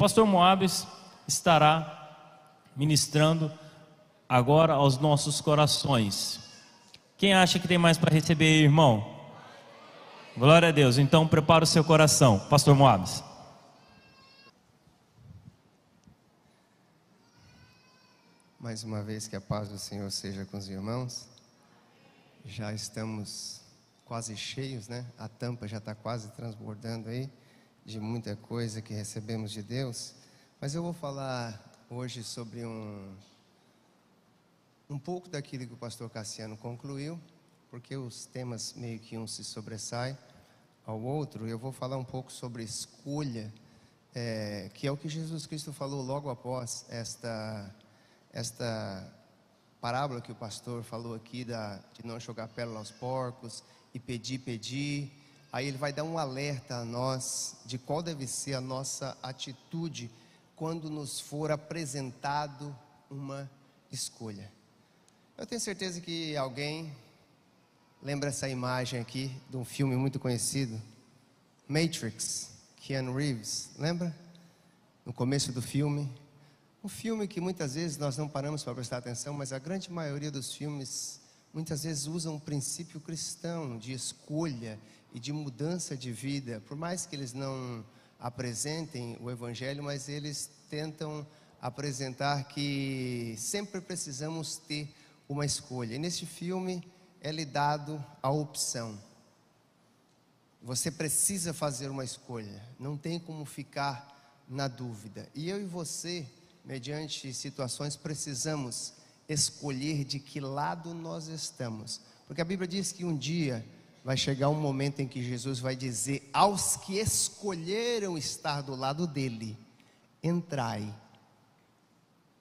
pastor Moabes estará ministrando agora aos nossos corações. Quem acha que tem mais para receber, irmão? Glória a Deus. Então prepara o seu coração, pastor Moabes. Mais uma vez, que a paz do Senhor seja com os irmãos. Já estamos quase cheios, né? A tampa já está quase transbordando aí de muita coisa que recebemos de Deus. Mas eu vou falar hoje sobre um pouco daquilo que o pastor Cassiano concluiu, porque os temas meio que um se sobressai ao outro. Eu vou falar um pouco sobre escolha, que é o que Jesus Cristo falou logo após esta parábola que o pastor falou aqui, de não jogar pérola aos porcos e pedir. Aí ele vai dar um alerta a nós de qual deve ser a nossa atitude quando nos for apresentado uma escolha. Eu tenho certeza que alguém lembra essa imagem aqui de um filme muito conhecido, Matrix, Keanu Reeves, lembra? No começo do filme, um filme que muitas vezes nós não paramos para prestar atenção, mas a grande maioria dos filmes muitas vezes usam um princípio cristão de escolha e de mudança de vida. Por mais que eles não apresentem o evangelho, mas eles tentam apresentar que sempre precisamos ter uma escolha. E neste filme é lhe dado a opção. Você precisa fazer uma escolha, não tem como ficar na dúvida. E eu e você, mediante situações, precisamos escolher de que lado nós estamos, porque a Bíblia diz que um dia vai chegar um momento em que Jesus vai dizer aos que escolheram estar do lado dele: entrai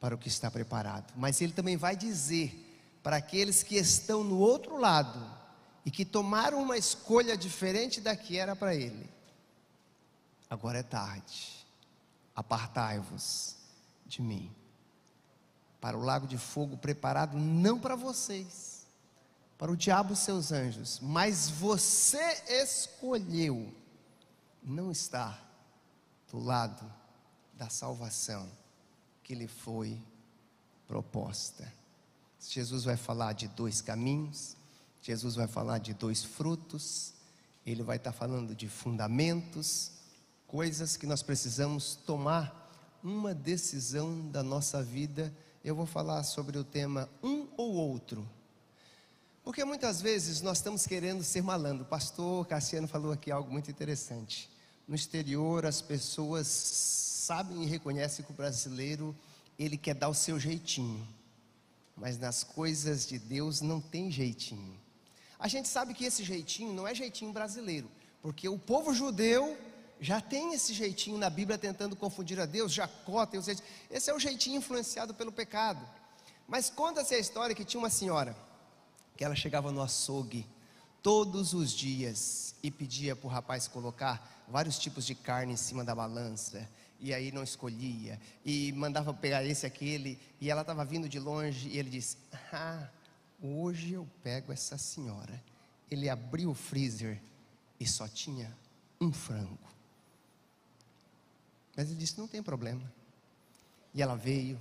para o que está preparado. Mas ele também vai dizer para aqueles que estão no outro lado e que tomaram uma escolha diferente da que era para ele: agora é tarde, apartai-vos de mim, para o lago de fogo preparado não para vocês, para o diabo e seus anjos. Mas você escolheu não estar do lado da salvação que lhe foi proposta. Jesus vai falar de dois caminhos, Jesus vai falar de dois frutos, ele vai estar falando de fundamentos, coisas que nós precisamos tomar uma decisão da nossa vida. Eu vou falar sobre o tema um ou outro, porque muitas vezes nós estamos querendo ser malandro. O pastor Cassiano falou aqui algo muito interessante. No exterior as pessoas sabem e reconhecem que o brasileiro, ele quer dar o seu jeitinho, mas nas coisas de Deus não tem jeitinho. A gente sabe que esse jeitinho não é jeitinho brasileiro, porque o povo judeu já tem esse jeitinho na Bíblia, tentando confundir a Deus. Jacó tem esse é o jeitinho influenciado pelo pecado. Mas conta-se a história que tinha uma senhora, que ela chegava no açougue todos os dias e pedia para o rapaz colocar vários tipos de carne em cima da balança, e aí não escolhia, e mandava pegar esse, aquele, e ela estava vindo de longe, e ele disse: hoje eu pego essa senhora. Ele abriu o freezer e só tinha um frango. Mas ele disse: não tem problema. E ela veio,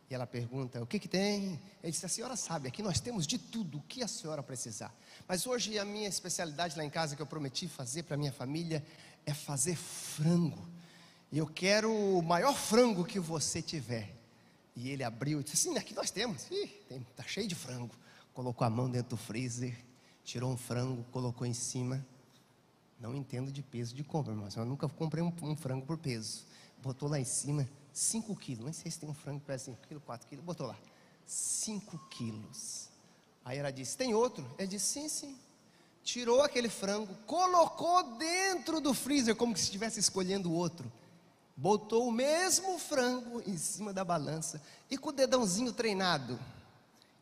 e ela pergunta: o que tem? Ele disse: a senhora sabe, aqui nós temos de tudo o que a senhora precisar. Mas hoje a minha especialidade lá em casa, que eu prometi fazer para a minha família, é fazer frango. E eu quero o maior frango que você tiver. E ele abriu e disse: sim, aqui nós temos. Está cheio de frango. Colocou a mão dentro do freezer, tirou um frango, colocou em cima. Não entendo de peso de compra, irmãos. Eu nunca comprei um frango por peso. Botou lá em cima 5 quilos. Nem sei se tem um frango que pesa 5 quilos, 4 quilos. Botou lá 5 quilos. Aí ela disse: tem outro? Ele disse: sim. Tirou aquele frango, colocou dentro do freezer, como se estivesse escolhendo o outro. Botou o mesmo frango em cima da balança e com o dedãozinho treinado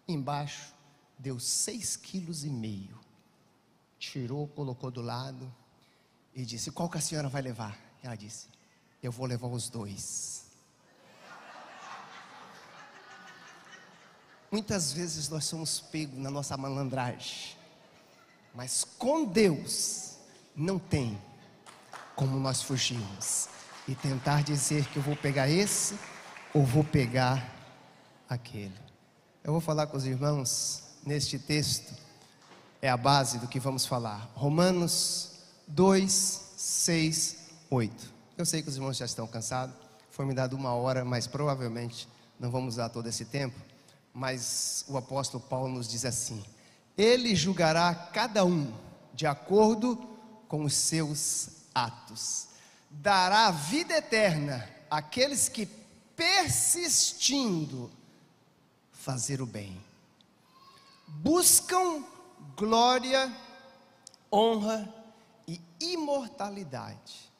embaixo, deu 6,5 quilos. Tirou, colocou do lado e disse: qual que a senhora vai levar? Ela disse: eu vou levar os dois. Muitas vezes nós somos pegos na nossa malandragem, mas com Deus não tem como nós fugirmos. e tentar dizer que eu vou pegar esse ou vou pegar aquele. Eu vou falar com os irmãos neste texto, é a base do que vamos falar. Romanos 2, 6, 8. Eu sei que os irmãos já estão cansados, foi me dado 1 hora, mas provavelmente não vamos usar todo esse tempo. Mas o apóstolo Paulo nos diz assim: Ele julgará cada um de acordo com os seus atos, dará vida eterna àqueles que, persistindo fazer o bem, buscam glória, honra e imortalidade,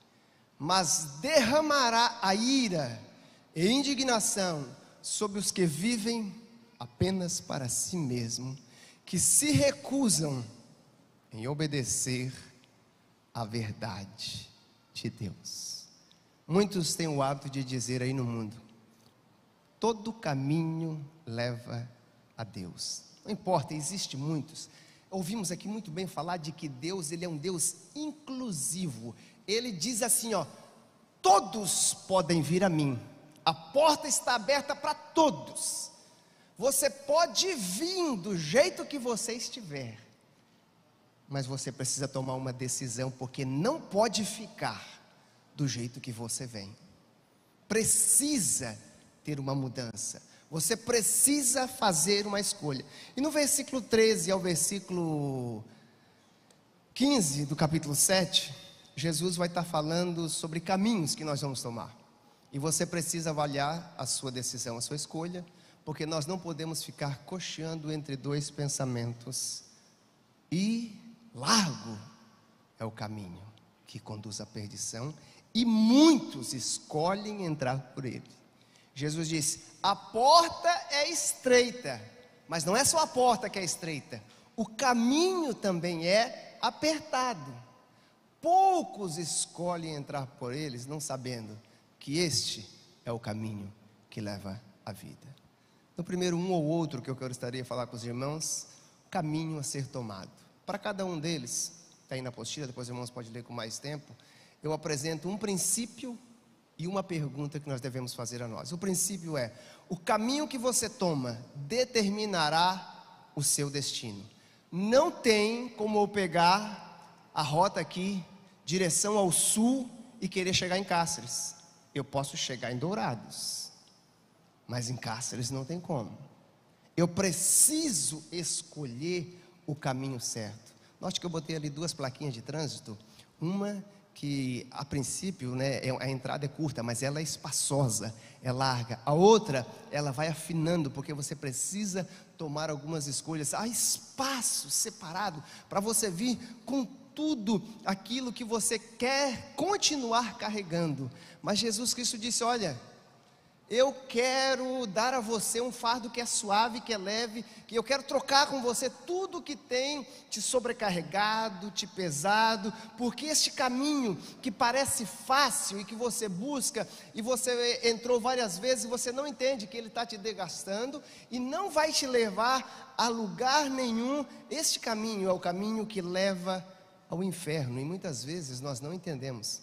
mas derramará a ira e indignação sobre os que vivem apenas para si mesmo, que se recusam em obedecer à verdade de Deus. Muitos têm o hábito de dizer aí no mundo: todo caminho leva a Deus. Não importa, existe muitos. Ouvimos aqui muito bem falar de que Deus, Ele é um Deus inclusivo. Ele diz assim, ó: todos podem vir a mim, a porta está aberta para todos. Você pode vir do jeito que você estiver, mas você precisa tomar uma decisão, porque não pode ficar do jeito que você vem. Precisa ter uma mudança, você precisa fazer uma escolha. E no versículo 13 ao versículo 15 do capítulo 7, Jesus vai estar falando sobre caminhos que nós vamos tomar. E você precisa avaliar a sua decisão, a sua escolha, porque nós não podemos ficar cocheando entre dois pensamentos. E largo é o caminho que conduz à perdição, e muitos escolhem entrar por ele. Jesus disse: a porta é estreita, mas não é só a porta que é estreita, o caminho também é apertado. Poucos escolhem entrar por eles, não sabendo que este é o caminho que leva à vida. No primeiro um ou outro que eu gostaria de falar com os irmãos, o caminho a ser tomado. Para cada um deles, está aí na apostila, depois os irmãos podem ler com mais tempo, eu apresento um princípio e uma pergunta que nós devemos fazer a nós. O princípio é: o caminho que você toma determinará o seu destino. Não tem como eu pegar a rota aqui, direção ao sul, e querer chegar em Cáceres. Eu posso chegar em Dourados, mas em Cáceres não tem como. Eu preciso escolher o caminho certo. Note que eu botei ali 2 plaquinhas de trânsito. Uma que a princípio, né, a entrada é curta, mas ela é espaçosa, é larga. A outra, ela vai afinando, porque você precisa tomar algumas escolhas. Há espaço separado para você vir com tudo aquilo que você quer continuar carregando. Mas Jesus Cristo disse: olha, eu quero dar a você um fardo que é suave, que é leve, que eu quero trocar com você tudo que tem te sobrecarregado, te pesado, porque este caminho que parece fácil e que você busca, e você entrou várias vezes e você não entende que ele está te desgastando e não vai te levar a lugar nenhum. Este caminho é o caminho que leva ao inferno, e muitas vezes nós não entendemos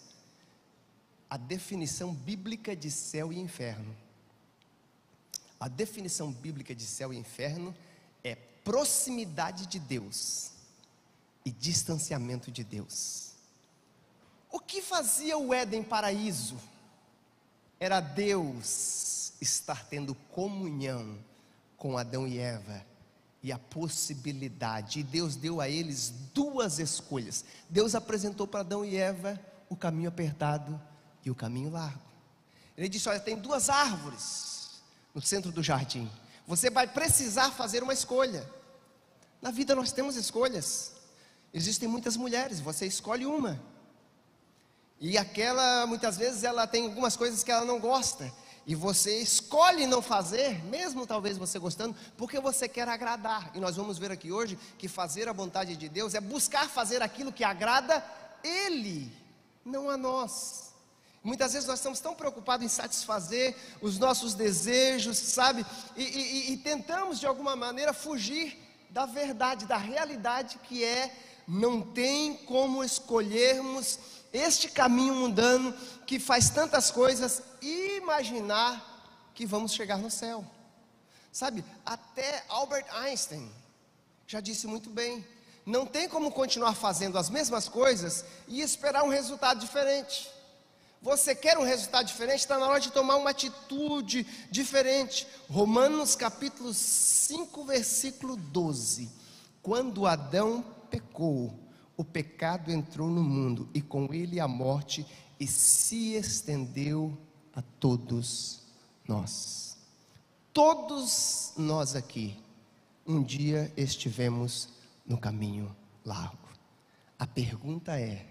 a definição bíblica de céu e inferno. A definição bíblica de céu e inferno é proximidade de Deus e distanciamento de Deus. O que fazia o Éden paraíso? Era Deus estar tendo comunhão com Adão e Eva, e a possibilidade, e Deus deu a eles 2 escolhas. Deus apresentou para Adão e Eva o caminho apertado e o caminho largo. Ele disse: olha, tem 2 árvores no centro do jardim, você vai precisar fazer uma escolha. Na vida nós temos escolhas. Existem muitas mulheres, você escolhe uma, e aquela, muitas vezes ela tem algumas coisas que ela não gosta, e você escolhe não fazer, mesmo talvez você gostando, porque você quer agradar. E nós vamos ver aqui hoje que fazer a vontade de Deus é buscar fazer aquilo que agrada Ele, não a nós. Muitas vezes nós estamos tão preocupados em satisfazer os nossos desejos, sabe? E tentamos de alguma maneira fugir da verdade, da realidade que é: não tem como escolhermos este caminho mundano que faz tantas coisas, imaginar que vamos chegar no céu. Sabe, até Albert Einstein já disse muito bem: não tem como continuar fazendo as mesmas coisas e esperar um resultado diferente. Você quer um resultado diferente? Está na hora de tomar uma atitude diferente. Romanos capítulo 5, versículo 12. Quando Adão pecou, o pecado entrou no mundo, e com ele a morte, e se estendeu a todos nós. Todos nós aqui, um dia estivemos no caminho largo. A pergunta é: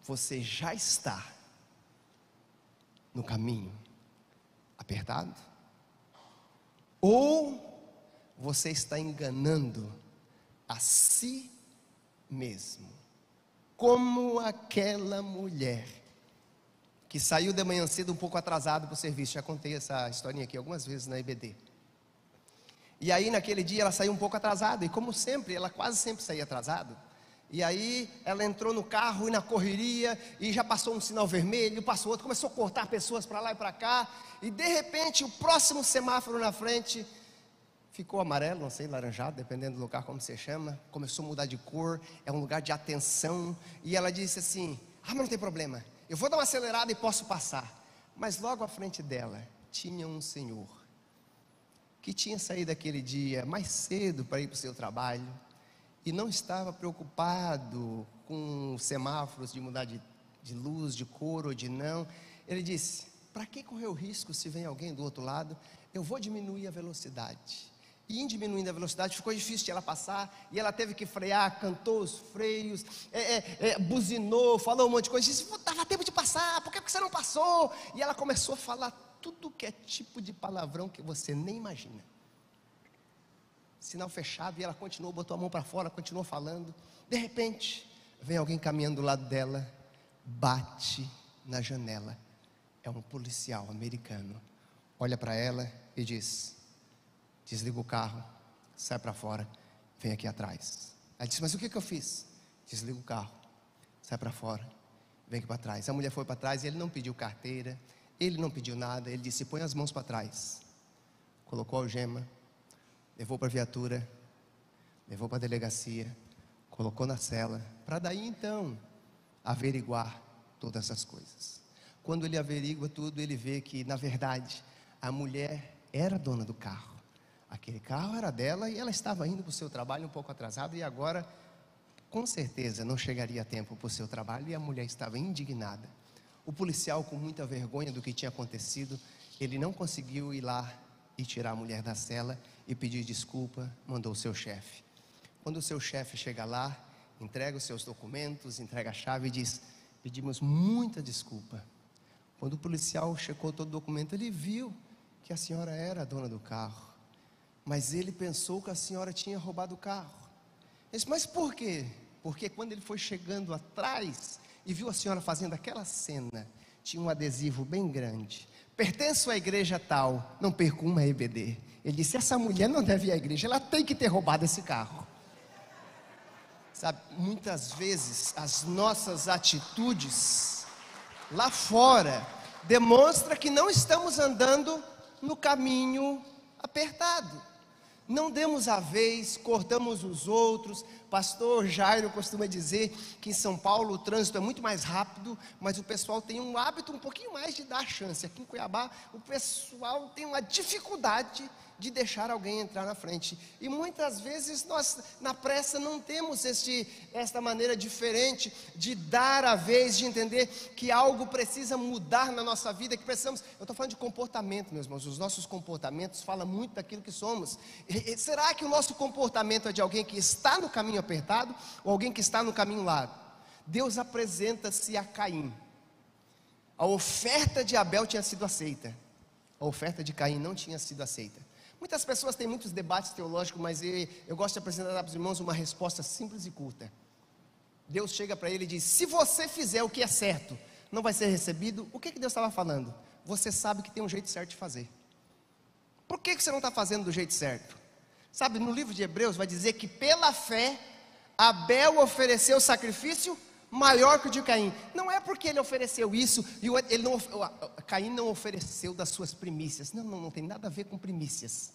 você já está no caminho apertado? Ou você está enganando a si mesmo? Como aquela mulher que saiu de manhã cedo um pouco atrasado para o serviço. Já contei essa historinha aqui algumas vezes na IBD. E aí naquele dia ela saiu um pouco atrasada, e como sempre, ela quase sempre saía atrasada. E aí ela entrou no carro e na correria, e já passou um sinal vermelho, passou outro, começou a cortar pessoas para lá e para cá, e de repente o próximo semáforo na frente ficou amarelo, não sei, laranjado, dependendo do lugar como você chama, começou a mudar de cor, é um lugar de atenção, e ela disse assim: ah, mas não tem problema, eu vou dar uma acelerada e posso passar. Mas logo à frente dela tinha um senhor que tinha saído aquele dia mais cedo para ir para o seu trabalho, e não estava preocupado com semáforos de mudar de luz, de cor ou de não. Ele disse: para que correr o risco se vem alguém do outro lado? Eu vou diminuir a velocidade. E em diminuindo a velocidade ficou difícil de ela passar, e ela teve que frear, cantou os freios, buzinou, falou um monte de coisa, disse: dava tempo de passar, por que você não passou? E ela começou a falar tudo que é tipo de palavrão que você nem imagina. Sinal fechado, e ela continuou, botou a mão para fora, continuou falando. De repente, vem alguém caminhando do lado dela, bate na janela. É um policial americano. Olha para ela e diz: desliga o carro, sai para fora, vem aqui atrás. Ela disse: mas o que eu fiz? Desliga o carro, sai para fora, vem aqui para trás. A mulher foi para trás, e ele não pediu carteira, ele não pediu nada. Ele disse: põe as mãos para trás. Colocou a algema, levou para a viatura, levou para a delegacia, colocou na cela, para daí então averiguar todas as coisas. Quando ele averigua tudo, ele vê que na verdade a mulher era dona do carro. Aquele carro era dela, e ela estava indo para o seu trabalho um pouco atrasada, e agora com certeza não chegaria a tempo para o seu trabalho, e a mulher estava indignada. O policial, com muita vergonha do que tinha acontecido, ele não conseguiu ir lá e tirar a mulher da cela e pedir desculpa, mandou o seu chefe. Quando o seu chefe chega lá, entrega os seus documentos, entrega a chave e diz: pedimos muita desculpa. Quando o policial checou todo o documento, ele viu que a senhora era a dona do carro, mas ele pensou que a senhora tinha roubado o carro. Ele disse: mas por quê? Porque quando ele foi chegando atrás e viu a senhora fazendo aquela cena, tinha um adesivo bem grande: pertenço à igreja tal, não perco uma EBD. Ele disse: essa mulher não deve ir à igreja, ela tem que ter roubado esse carro. Sabe, muitas vezes as nossas atitudes lá fora demonstram que não estamos andando no caminho apertado. Não demos a vez, cortamos os outros. Pastor Jairo costuma dizer que em São Paulo o trânsito é muito mais rápido, mas o pessoal tem um hábito um pouquinho mais de dar chance. Aqui em Cuiabá o pessoal tem uma dificuldade de deixar alguém entrar na frente, e muitas vezes nós na pressa não temos esta maneira diferente de dar a vez, de entender que algo precisa mudar na nossa vida, que precisamos. Eu estou falando de comportamento, meus irmãos. Os nossos comportamentos falam muito daquilo que somos. Será que o nosso comportamento é de alguém que está no caminho apertado, ou alguém que está no caminho largo? Deus apresenta-se a Caim. A oferta de Abel tinha sido aceita, a oferta de Caim não tinha sido aceita. Muitas pessoas têm muitos debates teológicos, mas eu gosto de apresentar para os irmãos uma resposta simples e curta. Deus chega para ele e diz: se você fizer o que é certo, não vai ser recebido. O que Deus estava falando? Você sabe que tem um jeito certo de fazer. Por que você não está fazendo do jeito certo? Sabe, no livro de Hebreus vai dizer que pela fé Abel ofereceu sacrifício maior que o de Caim. Não é porque ele ofereceu isso, e Caim não ofereceu das suas primícias. Não tem nada a ver com primícias.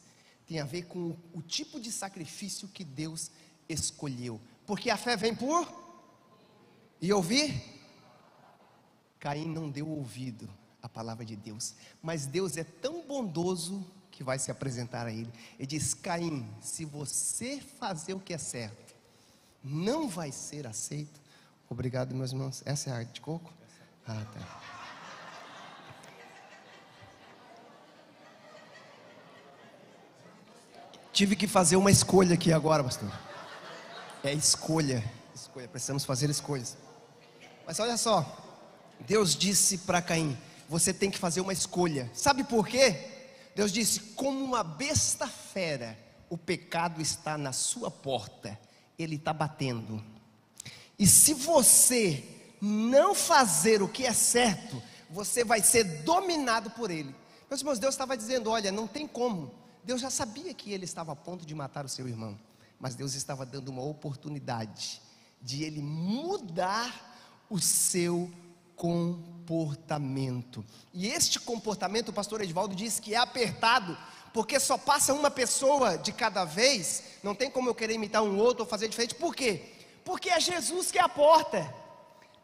Tem a ver com o tipo de sacrifício que Deus escolheu. Porque a fé vem por e ouvir. Caim não deu ouvido à palavra de Deus, mas Deus é tão bondoso que vai se apresentar a ele. Ele diz: Caim, se você fazer o que é certo, não vai ser aceito. Obrigado, meus irmãos. Essa é a arte de coco? Ah, tá. Tive que fazer uma escolha aqui agora, pastor. É escolha. Precisamos fazer escolhas. Mas olha só, Deus disse para Caim: você tem que fazer uma escolha. Sabe por quê? Deus disse: como uma besta fera, o pecado está na sua porta, ele está batendo. E se você não fazer o que é certo, você vai ser dominado por ele. Meus irmãos, Deus estava dizendo: olha, não tem como. Deus já sabia que ele estava a ponto de matar o seu irmão, mas Deus estava dando uma oportunidade de ele mudar o seu comportamento. E este comportamento, o pastor Edivaldo diz que é apertado, porque só passa uma pessoa de cada vez. Não tem como eu querer imitar um outro ou fazer diferente. Por quê? Porque é Jesus que é a porta,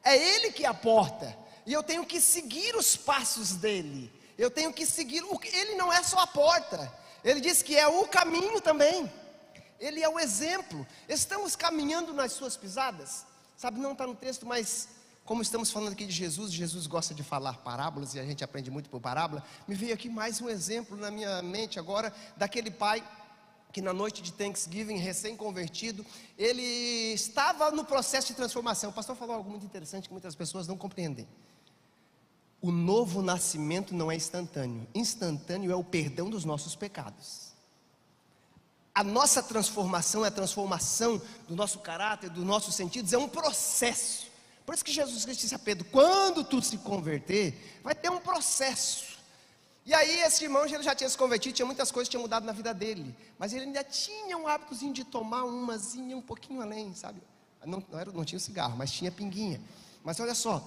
é Ele que é a porta, e eu tenho que seguir os passos dele. Eu tenho que seguir, ele não é só a porta, ele diz que é o caminho também, ele é o exemplo. Estamos caminhando nas suas pisadas, sabe, não está no texto, mas como estamos falando aqui de Jesus, Jesus gosta de falar parábolas, e a gente aprende muito por parábola. Me veio aqui mais um exemplo na minha mente agora, daquele pai que na noite de Thanksgiving, recém-convertido, ele estava no processo de transformação. O pastor falou algo muito interessante que muitas pessoas não compreendem. O novo nascimento não é instantâneo. Instantâneo é o perdão dos nossos pecados. A nossa transformação é a transformação do nosso caráter, dos nossos sentidos, é um processo. Por isso que Jesus Cristo disse a Pedro: quando tu se converter, vai ter um processo. E aí esse irmão, ele já tinha se convertido, tinha muitas coisas que tinham mudado na vida dele, mas ele ainda tinha um hábitozinho de tomar umazinha um pouquinho além, sabe? Não tinha cigarro, mas tinha pinguinha. Mas olha só,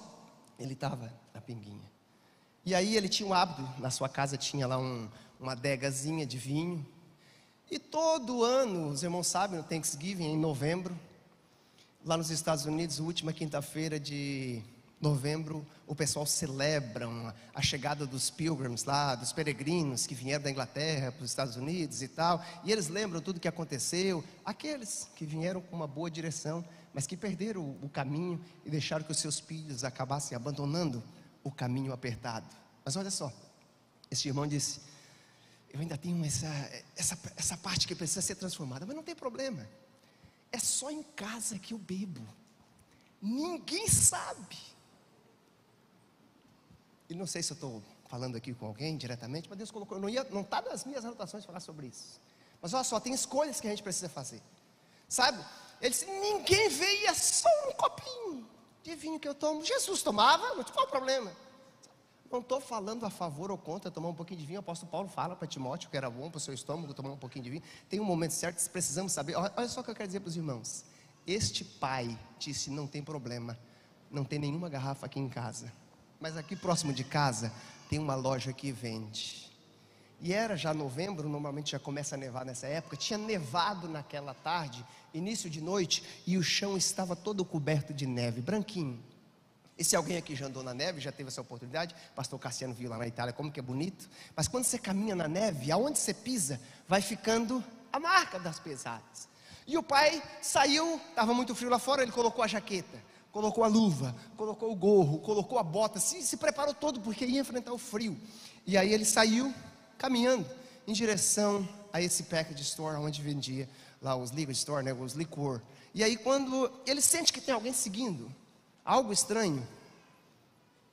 ele estava na pinguinha. E aí ele tinha um hábito, na sua casa tinha lá uma adegazinha de vinho. E todo ano, os irmãos sabem, no Thanksgiving, em novembro, lá nos Estados Unidos, última quinta-feira de novembro, o pessoal celebra a chegada dos pilgrims lá, dos peregrinos que vieram da Inglaterra para os Estados Unidos e tal, e eles lembram tudo o que aconteceu, aqueles que vieram com uma boa direção, mas que perderam o caminho e deixaram que os seus filhos acabassem abandonando o caminho apertado. Mas olha só, esse irmão disse: eu ainda tenho essa parte que precisa ser transformada, mas não tem problema, é só em casa que eu bebo, ninguém sabe. E não sei se eu estou falando aqui com alguém diretamente, mas Deus colocou, não está nas minhas anotações falar sobre isso. Mas olha só, tem escolhas que a gente precisa fazer, sabe? Ele disse: ninguém vê, é só um copinho de vinho que eu tomo. Jesus tomava, não tinha qual o problema. Não estou falando a favor ou contra tomar um pouquinho de vinho. O apóstolo Paulo fala para Timóteo que era bom para o seu estômago tomar um pouquinho de vinho. Tem um momento certo, precisamos saber. Olha só o que eu quero dizer para os irmãos. Este pai disse: não tem problema, não tem nenhuma garrafa aqui em casa, mas aqui próximo de casa tem uma loja que vende. E era já novembro, normalmente já começa a nevar nessa época. Tinha nevado naquela tarde, início de noite, e o chão estava todo coberto de neve, branquinho. E se alguém aqui já andou na neve, já teve essa oportunidade, pastor Cassiano viu lá na Itália como que é bonito. Mas quando você caminha na neve, aonde você pisa, vai ficando a marca das pesadas. E o pai saiu, estava muito frio lá fora, ele colocou a jaqueta, colocou a luva, colocou o gorro, colocou a bota, se preparou todo, porque ia enfrentar o frio. E aí ele saiu caminhando em direção a esse package store, onde vendia lá os liquor store, né, os licor. E aí quando ele sente que tem alguém seguindo, algo estranho,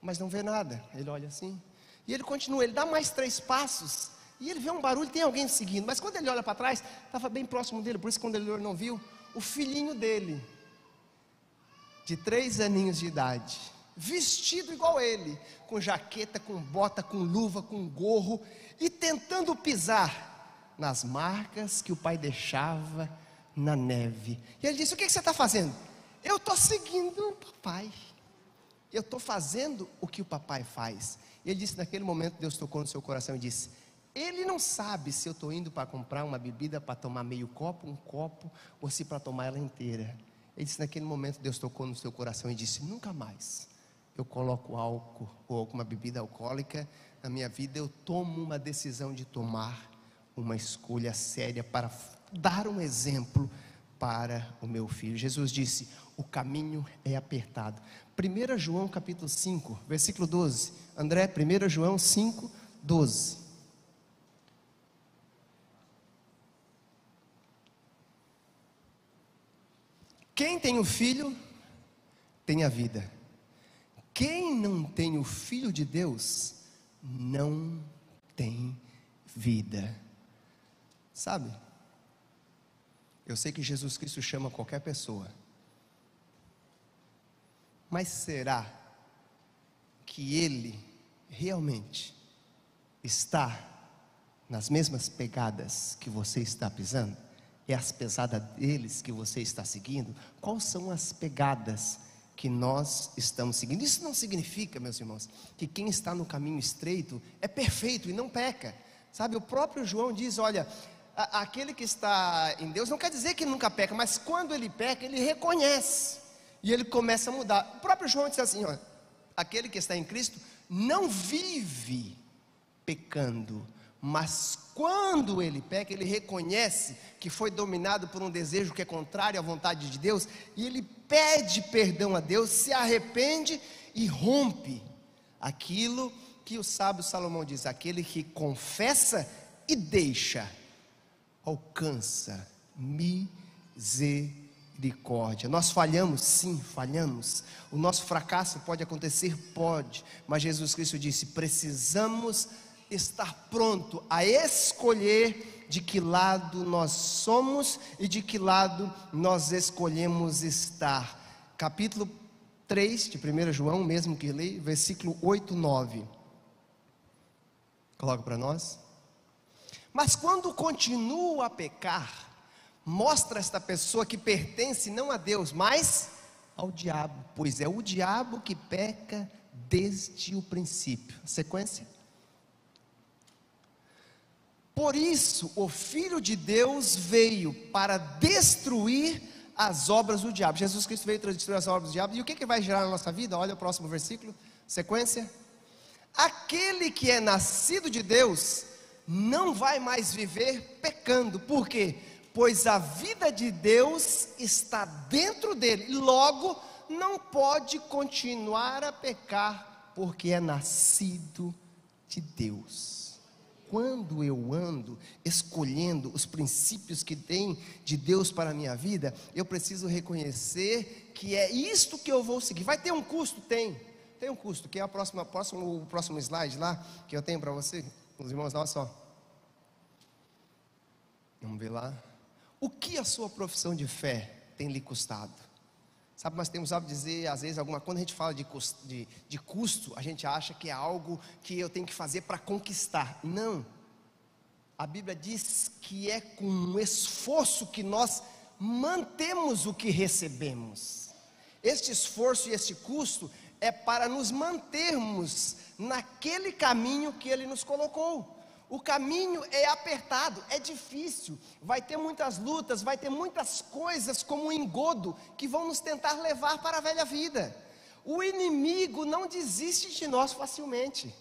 mas não vê nada, ele olha assim, e ele continua, ele dá mais 3 passos, e ele vê um barulho, tem alguém seguindo, mas quando ele olha para trás, estava bem próximo dele, por isso quando ele não viu, o filhinho dele, de 3 aninhos de idade, vestido igual ele, com jaqueta, com bota, com luva, com gorro, e tentando pisar nas marcas que o pai deixava na neve. E ele disse: o que você está fazendo? eu estou seguindo o papai, eu estou fazendo o que o papai faz. E ele disse, naquele momento Deus tocou no seu coração e disse, ele não sabe se eu estou indo para comprar uma bebida para tomar meio copo, um copo, ou se para tomar ela inteira. Ele disse, naquele momento Deus tocou no seu coração e disse, nunca mais eu coloco álcool ou alguma bebida alcoólica na minha vida. Eu tomo uma decisão de tomar uma escolha séria para dar um exemplo para o meu filho. Jesus disse, o caminho é apertado. 1 João capítulo 5, versículo 12. André, 1 João 5, 12. Quem tem o filho, tem a vida. Quem não tem o Filho de Deus, não tem vida. Sabe? Eu sei que Jesus Cristo chama qualquer pessoa. Mas será que Ele realmente está nas mesmas pegadas que você está pisando? É as pesadas deles que você está seguindo? Quais são as pegadas que nós estamos seguindo? Isso não significa, meus irmãos, que quem está no caminho estreito é perfeito e não peca. Sabe, o próprio João diz, olha, aquele que está em Deus não quer dizer que nunca peca, mas quando ele peca, ele reconhece e ele começa a mudar. O próprio João diz assim, olha, aquele que está em Cristo não vive pecando, mas quando ele peca, ele reconhece que foi dominado por um desejo que é contrário à vontade de Deus, e ele pede perdão a Deus, se arrepende e rompe aquilo que o sábio Salomão diz, aquele que confessa e deixa, alcança misericórdia. Nós falhamos, sim, falhamos. O nosso fracasso pode acontecer, pode, mas Jesus Cristo disse, precisamos estar pronto a escolher de que lado nós somos e de que lado nós escolhemos estar. Capítulo 3 de 1 João, mesmo que leia, versículo 8, 9. Coloca para nós. Mas quando continua a pecar, mostra esta pessoa que pertence não a Deus, mas ao diabo, pois é o diabo que peca desde o princípio. Sequência. Por isso, o Filho de Deus veio para destruir as obras do diabo. Jesus Cristo veio para destruir as obras do diabo. E o que vai gerar na nossa vida? Olha o próximo versículo, sequência. Aquele que é nascido de Deus não vai mais viver pecando. Por quê? Pois a vida de Deus está dentro dele. Logo, não pode continuar a pecar, porque é nascido de Deus. Quando eu ando escolhendo os princípios que tem de Deus para a minha vida, eu preciso reconhecer que é isto que eu vou seguir. Vai ter um custo? Tem um custo, que é o próximo slide lá, que eu tenho para você, os irmãos, olha só. Vamos ver lá. O que a sua profissão de fé tem lhe custado? Sabe, nós temos hábito de dizer, às vezes, quando a gente fala de custo, a gente acha que é algo que eu tenho que fazer para conquistar. Não. A Bíblia diz que é com um esforço que nós mantemos o que recebemos. Este esforço e este custo é para nos mantermos naquele caminho que Ele nos colocou. O caminho é apertado, é difícil, vai ter muitas lutas, vai ter muitas coisas como um engodo que vão nos tentar levar para a velha vida. O inimigo não desiste de nós facilmente.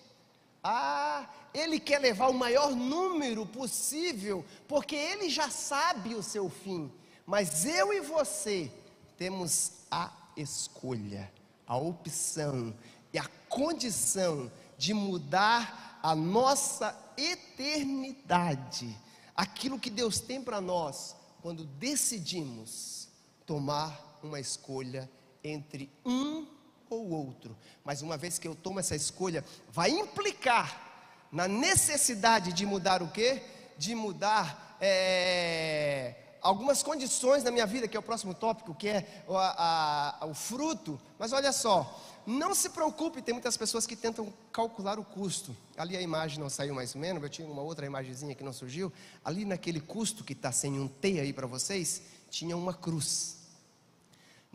Ele quer levar o maior número possível, porque ele já sabe o seu fim. Mas eu e você temos a escolha, a opção e a condição de mudar a nossa eternidade, aquilo que Deus tem para nós, quando decidimos tomar uma escolha entre um ou outro. Mas uma vez que eu tomo essa escolha, vai implicar na necessidade de mudar o quê? De mudar algumas condições na minha vida, que é o próximo tópico, que é o fruto. Mas olha só, não se preocupe, tem muitas pessoas que tentam calcular o custo. Ali a imagem não saiu mais ou menos, eu tinha uma outra imagenzinha que não surgiu. Ali naquele custo que está sem um T aí para vocês, tinha uma cruz.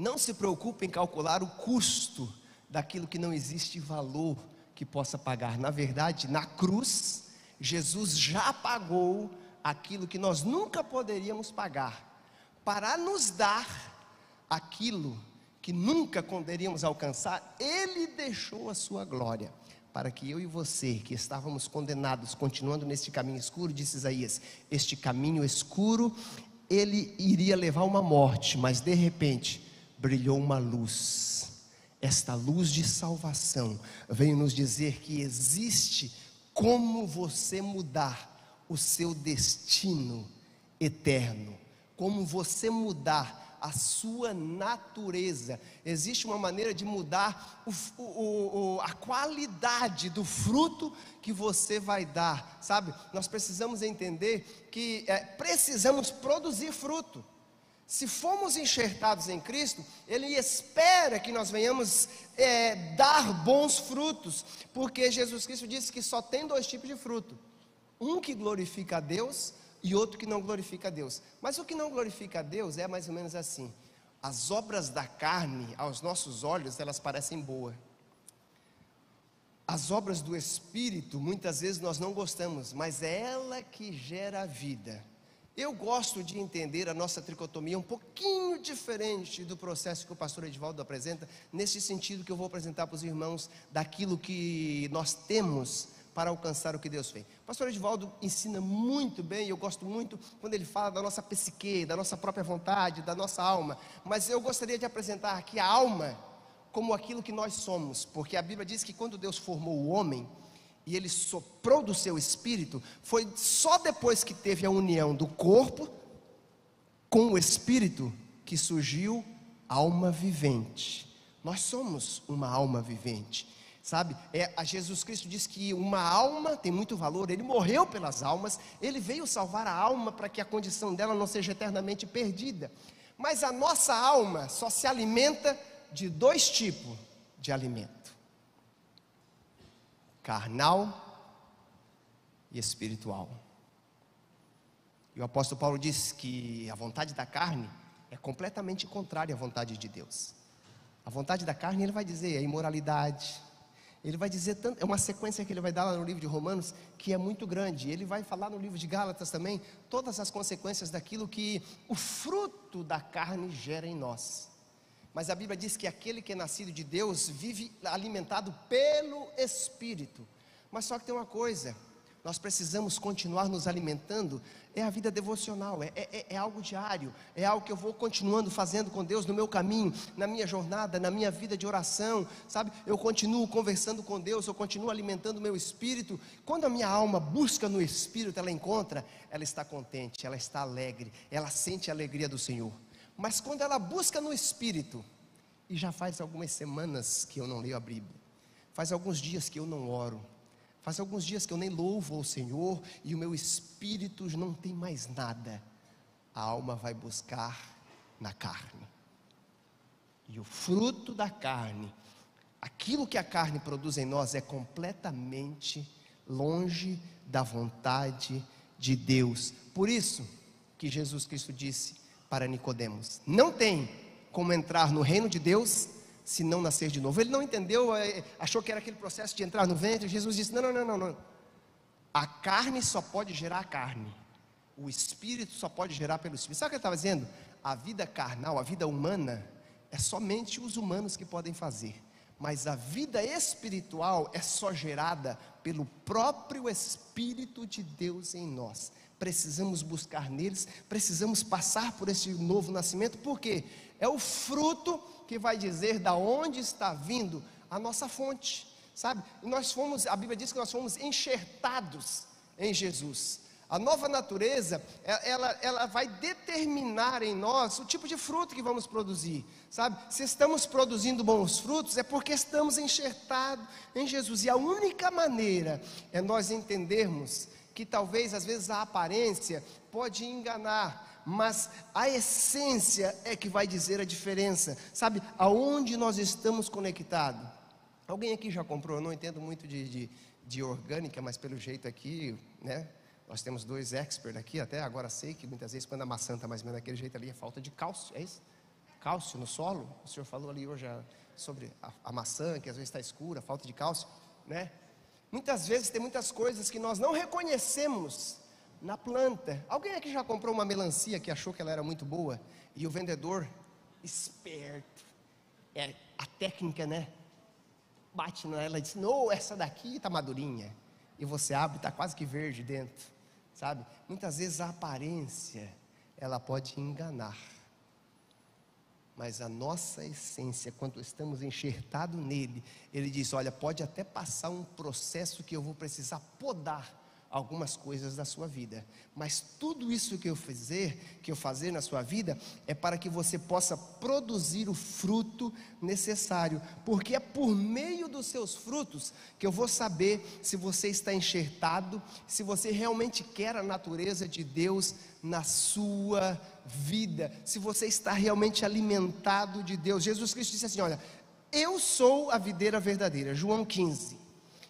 Não se preocupe em calcular o custo daquilo que não existe valor que possa pagar. Na verdade, na cruz, Jesus já pagou aquilo que nós nunca poderíamos pagar, para nos dar aquilo que nunca poderíamos alcançar. Ele deixou a sua glória, para que eu e você, que estávamos condenados, continuando neste caminho escuro, disse Isaías, este caminho escuro, ele iria levar uma morte, mas de repente, brilhou uma luz. Esta luz de salvação veio nos dizer que existe como você mudar o seu destino eterno, como você mudar a sua natureza. Existe uma maneira de mudar a qualidade do fruto que você vai dar, sabe? Nós precisamos entender que precisamos produzir fruto. Se formos enxertados em Cristo, Ele espera que nós venhamos dar bons frutos, porque Jesus Cristo disse que só tem 2 tipos de fruto, um que glorifica a Deus e outro que não glorifica a Deus. Mas o que não glorifica a Deus é mais ou menos assim: as obras da carne, aos nossos olhos, elas parecem boas. As obras do Espírito, muitas vezes nós não gostamos, mas é ela que gera a vida. Eu gosto de entender a nossa tricotomia um pouquinho diferente do processo que o pastor Edivaldo apresenta, nesse sentido que eu vou apresentar para os irmãos, daquilo que nós temos para alcançar o que Deus fez. O pastor Edivaldo ensina muito bem, eu gosto muito quando ele fala da nossa psique, da nossa própria vontade, da nossa alma, mas eu gostaria de apresentar aqui a alma como aquilo que nós somos, porque a Bíblia diz que quando Deus formou o homem, e Ele soprou do seu espírito, foi só depois que teve a união do corpo com o espírito que surgiu a alma vivente. Nós somos uma alma vivente, sabe? A Jesus Cristo diz que uma alma tem muito valor. Ele morreu pelas almas, Ele veio salvar a alma para que a condição dela não seja eternamente perdida. Mas a nossa alma só se alimenta de 2 tipos de alimento: carnal e espiritual. E o apóstolo Paulo diz que a vontade da carne é completamente contrária à vontade de Deus. A vontade da carne, ele vai dizer, é imoralidade. Ele vai dizer tanto, é uma sequência que ele vai dar lá no livro de Romanos, que é muito grande. Ele vai falar no livro de Gálatas também, todas as consequências daquilo que o fruto da carne gera em nós. Mas a Bíblia diz que aquele que é nascido de Deus vive alimentado pelo Espírito. Mas só que tem uma coisa, nós precisamos continuar nos alimentando, é a vida devocional, é algo diário, é algo que eu vou continuando fazendo com Deus no meu caminho, na minha jornada, na minha vida de oração, sabe? Eu continuo conversando com Deus, eu continuo alimentando o meu espírito. Quando a minha alma busca no Espírito, ela encontra, ela está contente, ela está alegre, ela sente a alegria do Senhor. Mas quando ela busca no Espírito, e já faz algumas semanas que eu não leio a Bíblia, faz alguns dias que eu não oro, faz alguns dias que eu nem louvo ao Senhor, e o meu espírito não tem mais nada, a alma vai buscar na carne, e o fruto da carne, aquilo que a carne produz em nós, é completamente longe da vontade de Deus. Por isso que Jesus Cristo disse para Nicodemos: não tem como entrar no reino de Deus se não nascer de novo. Ele não entendeu, achou que era aquele processo de entrar no ventre. Jesus disse: não. A carne só pode gerar a carne, o espírito só pode gerar pelo espírito. Sabe o que ele estava dizendo? A vida carnal, a vida humana, é somente os humanos que podem fazer, mas a vida espiritual é só gerada pelo próprio Espírito de Deus em nós. Precisamos buscar neles, precisamos passar por esse novo nascimento, porque é o fruto que vai dizer da onde está vindo a nossa fonte, sabe? E a Bíblia diz que nós fomos enxertados em Jesus. A nova natureza, ela vai determinar em nós o tipo de fruto que vamos produzir, sabe? Se estamos produzindo bons frutos, é porque estamos enxertados em Jesus. E a única maneira é nós entendermos que talvez às vezes a aparência pode enganar, mas a essência é que vai dizer a diferença, sabe? Aonde nós estamos conectados. Alguém aqui já comprou? Eu não entendo muito de orgânica, mas pelo jeito aqui, né? Nós temos 2 experts aqui, até agora sei que muitas vezes quando a maçã está mais ou menos daquele jeito ali, é falta de cálcio, é isso? cálcio no solo. O senhor falou ali hoje sobre a maçã, que às vezes está escura, a falta de cálcio, né? Muitas vezes tem muitas coisas que nós não reconhecemos na planta. Alguém aqui já comprou uma melancia que achou que ela era muito boa e o vendedor, esperto, a técnica, né? Bate nela e diz: não, essa daqui está madurinha. E você abre, está quase que verde dentro, sabe? Muitas vezes a aparência, ela pode enganar, mas a nossa essência, quando estamos enxertados nele, ele diz: olha, pode até passar um processo que eu vou precisar podar algumas coisas da sua vida, mas tudo isso que eu fazer na sua vida, é para que você possa produzir o fruto necessário, porque é por meio dos seus frutos, que eu vou saber se você está enxertado, se você realmente quer a natureza de Deus na sua vida, se você está realmente alimentado de Deus. Jesus Cristo disse assim: olha, eu sou a videira verdadeira, João 15,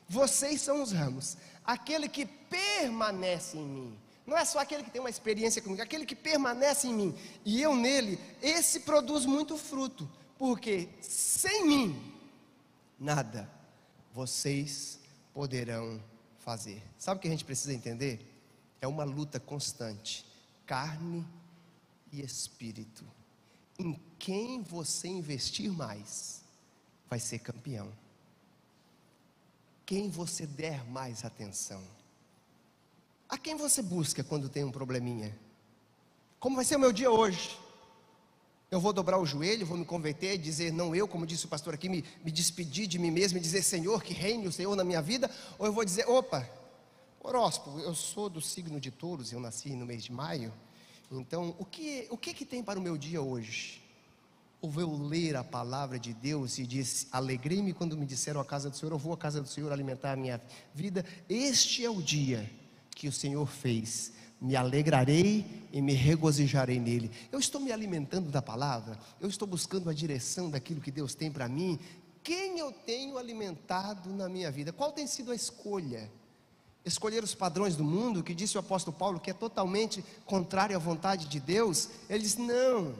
vocês são os ramos. Aquele que permanece em mim, não é só aquele que tem uma experiência comigo, aquele que permanece em mim e eu nele, esse produz muito fruto, porque sem mim nada vocês poderão fazer. Sabe o que a gente precisa entender? É uma luta constante, carne e espírito. Em quem você investir mais, vai ser campeão. Quem você der mais atenção. A quem você busca quando tem um probleminha? Como vai ser o meu dia hoje? Eu vou dobrar o joelho, vou me converter e dizer: não, eu, como disse o pastor aqui, me despedir de mim mesmo e dizer: Senhor, que reine o Senhor na minha vida? Ou eu vou dizer: opa, horóscopo, eu sou do signo de Touros, eu nasci no mês de maio, então o que tem para o meu dia hoje? Ou vou ler a palavra de Deus e diz: alegrei-me quando me disseram a casa do Senhor, eu vou à casa do Senhor alimentar a minha vida. Este é o dia que o Senhor fez, me alegrarei e me regozijarei nele. Eu estou me alimentando da palavra, eu estou buscando a direção daquilo que Deus tem para mim. Quem eu tenho alimentado na minha vida? Qual tem sido a escolha? Escolher os padrões do mundo, que disse o apóstolo Paulo, que é totalmente contrário à vontade de Deus? Ele diz: não,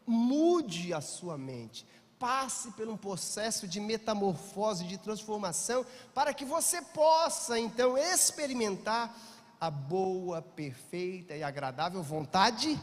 mude a sua mente, passe por um processo de metamorfose, de transformação, para que você possa então experimentar a boa, perfeita e agradável vontade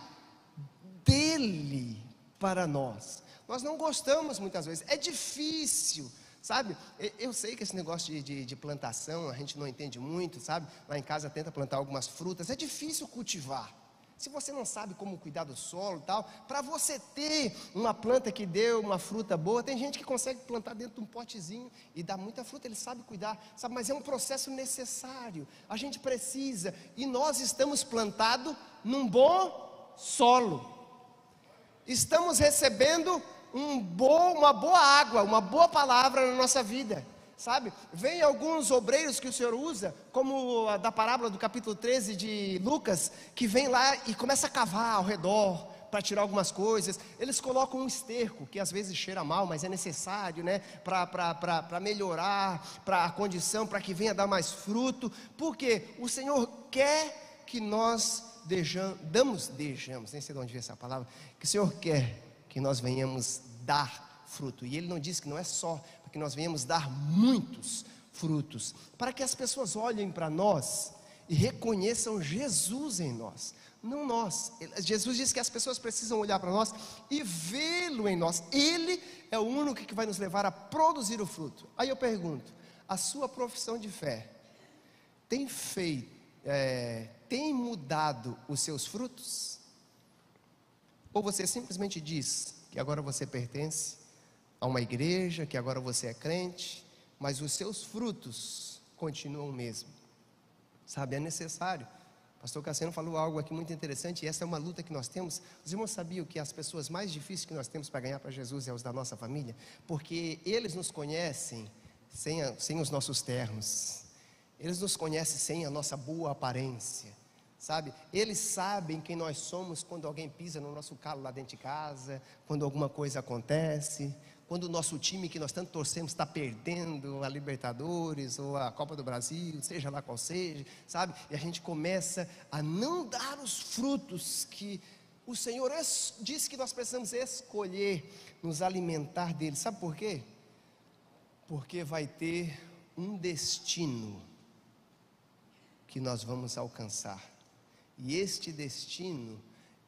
dele para nós. Nós não gostamos muitas vezes, é difícil, sabe? Eu sei que esse negócio de plantação a gente não entende muito, sabe? Lá em casa tenta plantar algumas frutas, é difícil cultivar. Se você não sabe como cuidar do solo e tal, para você ter uma planta que dê uma fruta boa, tem gente que consegue plantar dentro de um potezinho e dá muita fruta, ele sabe cuidar, sabe? Mas é um processo necessário, a gente precisa, e nós estamos plantados num bom solo, estamos recebendo uma boa água, uma boa palavra na nossa vida. Sabe, vem alguns obreiros que o Senhor usa, como a da parábola do capítulo 13 de Lucas, que vem lá e começa a cavar ao redor, para tirar algumas coisas. Eles colocam um esterco, que às vezes cheira mal, mas é necessário, né, para melhorar, para a condição, para que venha dar mais fruto, porque o Senhor quer que nós dejamos, nem sei de onde veio essa palavra, que o Senhor quer que nós venhamos dar fruto, e Ele não diz que não é só que nós venhamos dar muitos frutos, para que as pessoas olhem para nós e reconheçam Jesus em nós, não nós. Jesus diz que as pessoas precisam olhar para nós e vê-lo em nós. Ele é o único que vai nos levar a produzir o fruto. Aí eu pergunto: a sua profissão de fé tem mudado os seus frutos? Ou você simplesmente diz que agora você pertence a uma igreja, que agora você é crente, mas os seus frutos continuam o mesmo? Sabe, é necessário. O pastor Cassiano falou algo aqui muito interessante, e essa é uma luta que nós temos. Os irmãos sabiam que as pessoas mais difíceis que nós temos para ganhar para Jesus é os da nossa família? Porque eles nos conhecem sem os nossos ternos, eles nos conhecem sem a nossa boa aparência, sabe? Eles sabem quem nós somos quando alguém pisa no nosso calo lá dentro de casa, quando alguma coisa acontece, quando o nosso time que nós tanto torcemos está perdendo a Libertadores ou a Copa do Brasil, seja lá qual seja, sabe? E a gente começa a não dar os frutos que O Senhor disse que nós precisamos escolher nos alimentar dele. Sabe por quê? Porque vai ter um destino que nós vamos alcançar. E este destino,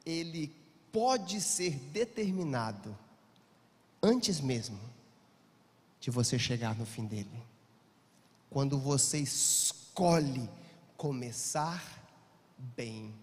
ele pode ser determinado antes mesmo de você chegar no fim dele. Quando você escolhe começar bem.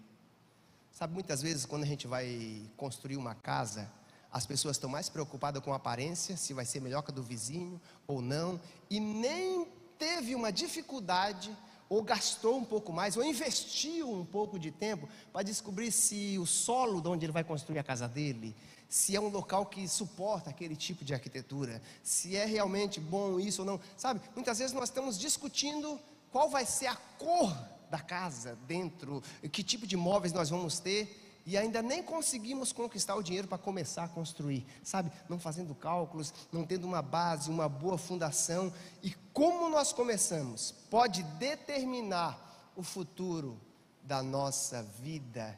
Sabe, muitas vezes quando a gente vai construir uma casa, as pessoas estão mais preocupadas com a aparência, se vai ser melhor que a do vizinho ou não, e nem teve uma dificuldade, ou gastou um pouco mais, ou investiu um pouco de tempo para descobrir se o solo de onde ele vai construir a casa dele, se é um local que suporta aquele tipo de arquitetura, se é realmente bom isso ou não. Sabe, muitas vezes nós estamos discutindo qual vai ser a cor da casa dentro, que tipo de móveis nós vamos ter, e ainda nem conseguimos conquistar o dinheiro para começar a construir, sabe, não fazendo cálculos, não tendo uma base, uma boa fundação. E como nós começamos pode determinar o futuro da nossa vida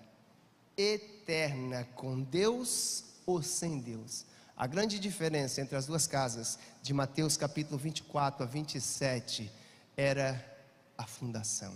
eterna, com Deus ou sem Deus. A grande diferença entre as duas casas de Mateus capítulo 24 a 27 era a fundação.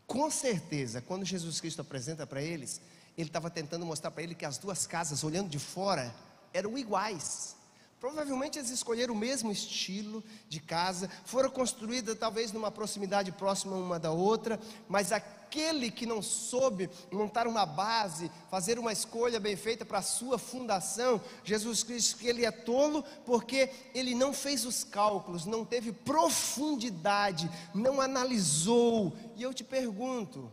Com certeza, quando Jesus Cristo apresenta para eles, ele estava tentando mostrar para ele que as duas casas, olhando de fora, eram iguais. Provavelmente eles escolheram o mesmo estilo de casa, foram construídas talvez numa proximidade próxima uma da outra, mas aquele que não soube montar uma base, fazer uma escolha bem feita para a sua fundação, Jesus Cristo, que ele é tolo, porque ele não fez os cálculos, não teve profundidade, não analisou. E eu te pergunto,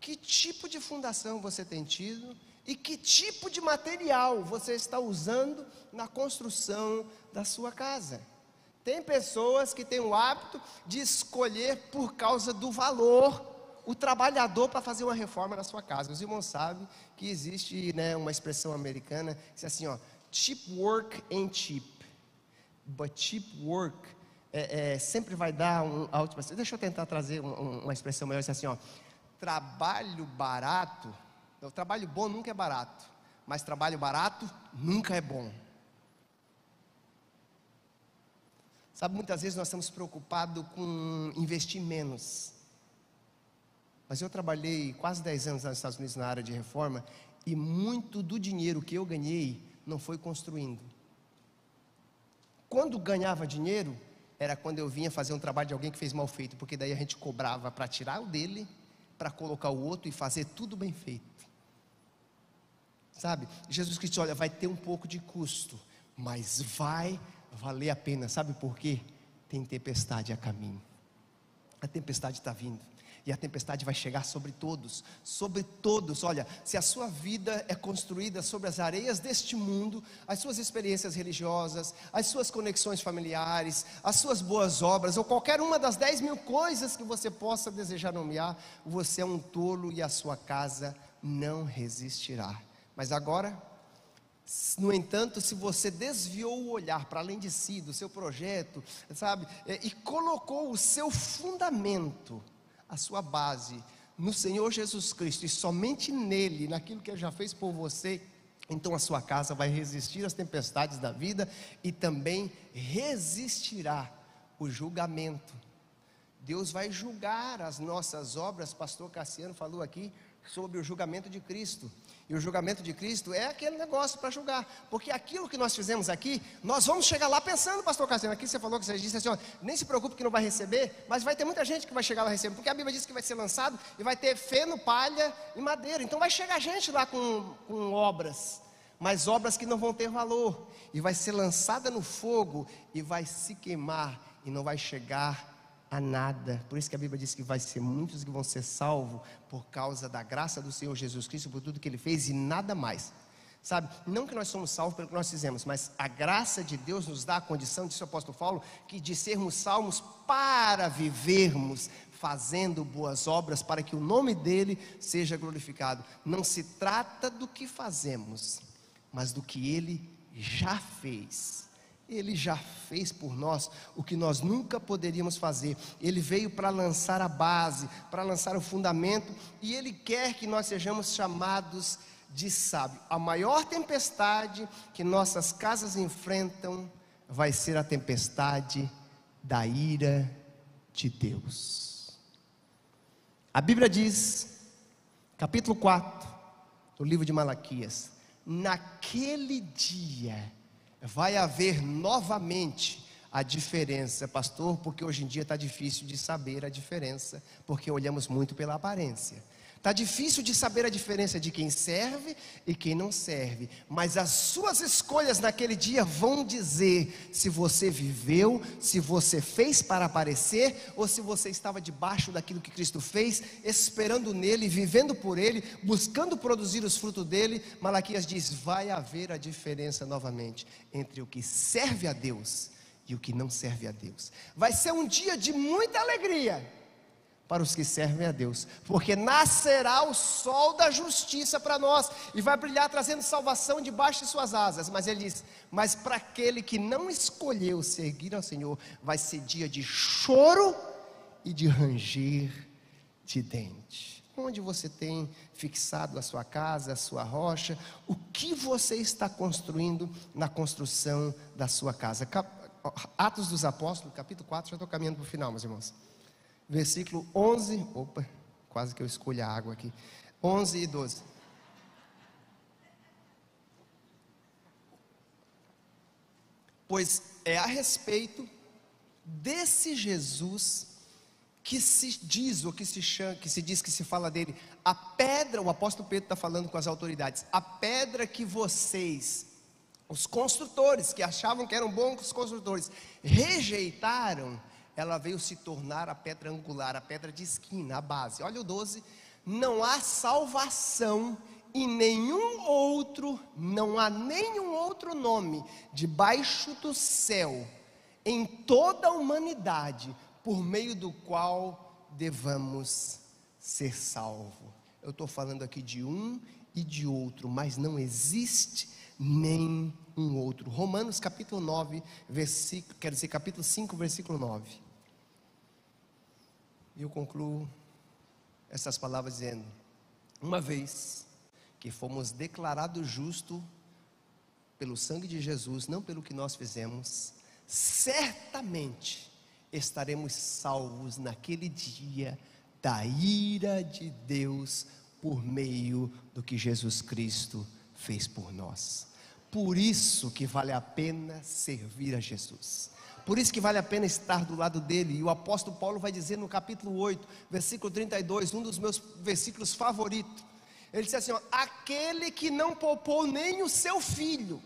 que tipo de fundação você tem tido? E que tipo de material você está usando na construção da sua casa? Tem pessoas que têm o hábito de escolher por causa do valor o trabalhador para fazer uma reforma na sua casa. Os irmãos sabem que existe, né, uma expressão americana que diz assim, ó, cheap work ain't cheap, but cheap work sempre vai dar a última. Deixa eu tentar trazer uma expressão melhor, assim, ó, trabalho barato. O trabalho bom nunca é barato, mas trabalho barato nunca é bom. Sabe, muitas vezes nós estamos preocupados com investir menos. Mas eu trabalhei quase 10 anos nos Estados Unidos na área de reforma, e muito do dinheiro que eu ganhei não foi construindo. Quando ganhava dinheiro, era quando eu vinha fazer um trabalho de alguém que fez mal feito, porque daí a gente cobrava para tirar o dele, para colocar o outro e fazer tudo bem feito. Sabe, Jesus Cristo, olha, vai ter um pouco de custo, mas vai valer a pena. Sabe por quê? Tem tempestade a caminho. A tempestade está vindo, e a tempestade vai chegar sobre todos, sobre todos. Olha, se a sua vida é construída sobre as areias deste mundo, as suas experiências religiosas, as suas conexões familiares, as suas boas obras, ou qualquer uma das 10.000 coisas que você possa desejar nomear, você é um tolo e a sua casa não resistirá. Mas agora, no entanto, se você desviou o olhar para além de si, do seu projeto, sabe, e colocou o seu fundamento, a sua base, no Senhor Jesus Cristo, e somente nele, naquilo que Ele já fez por você, então a sua casa vai resistir às tempestades da vida, e também resistirá o julgamento. Deus vai julgar as nossas obras. Pastor Cassiano falou aqui sobre o julgamento de Cristo. E o julgamento de Cristo é aquele negócio para julgar, porque aquilo que nós fizemos aqui, nós vamos chegar lá pensando, pastor Cassiano, aqui você falou que você disse assim, ó, nem se preocupe que não vai receber, mas vai ter muita gente que vai chegar lá receber, porque a Bíblia diz que vai ser lançado e vai ter feno, palha e madeira. Então vai chegar gente lá com obras, mas obras que não vão ter valor, e vai ser lançada no fogo e vai se queimar e não vai chegar a nada. Por isso que a Bíblia diz que vai ser muitos que vão ser salvos por causa da graça do Senhor Jesus Cristo, por tudo que Ele fez e nada mais. Sabe, não que nós somos salvos pelo que nós fizemos, mas a graça de Deus nos dá a condição, disse o apóstolo Paulo, que de sermos salvos para vivermos fazendo boas obras, para que o nome dEle seja glorificado. Não se trata do que fazemos, mas do que Ele já fez. Ele já fez por nós o que nós nunca poderíamos fazer. Ele veio para lançar a base, para lançar o fundamento, e Ele quer que nós sejamos chamados de sábio. A maior tempestade que nossas casas enfrentam vai ser a tempestade da ira de Deus. A Bíblia diz, capítulo 4, do livro de Malaquias: naquele dia vai haver novamente a diferença. Pastor, porque hoje em dia está difícil de saber a diferença, porque olhamos muito pela aparência. Está difícil de saber a diferença de quem serve e quem não serve, mas as suas escolhas naquele dia vão dizer se você viveu, se você fez para aparecer, ou se você estava debaixo daquilo que Cristo fez, esperando nele, vivendo por ele, buscando produzir os frutos dele. Malaquias diz: vai haver a diferença novamente entre o que serve a Deus e o que não serve a Deus. Vai ser um dia de muita alegria para os que servem a Deus, porque nascerá o sol da justiça para nós, e vai brilhar trazendo salvação debaixo de suas asas. Mas ele diz: mas para aquele que não escolheu seguir ao Senhor, vai ser dia de choro e de ranger de dente. Onde você tem fixado a sua casa, a sua rocha? O que você está construindo na construção da sua casa? Atos dos Apóstolos, capítulo 4, já estou caminhando para o final, meus irmãos. Versículo 11, quase que eu escolho a água aqui, 11 e 12. Pois é a respeito desse Jesus que se diz, ou que se chama, que se diz, que se fala dele, a pedra. O apóstolo Pedro está falando com as autoridades: a pedra que vocês, os construtores, que achavam que eram bons construtores, rejeitaram, ela veio se tornar a pedra angular, a pedra de esquina, a base. Olha o 12: não há salvação em nenhum outro, não há nenhum outro nome debaixo do céu, em toda a humanidade, por meio do qual devamos ser salvos. Eu estou falando aqui de um e de outro, mas não existe nem um outro. Romanos capítulo 9, capítulo 5, versículo 9. E eu concluo essas palavras dizendo: uma vez que fomos declarados justos pelo sangue de Jesus, não pelo que nós fizemos, certamente estaremos salvos naquele dia da ira de Deus, por meio do que Jesus Cristo fez por nós. Por isso que vale a pena servir a Jesus, por isso que vale a pena estar do lado dele. E o apóstolo Paulo vai dizer no capítulo 8, versículo 32, um dos meus versículos favoritos. Ele diz assim: ó, aquele que não poupou nem o seu filho,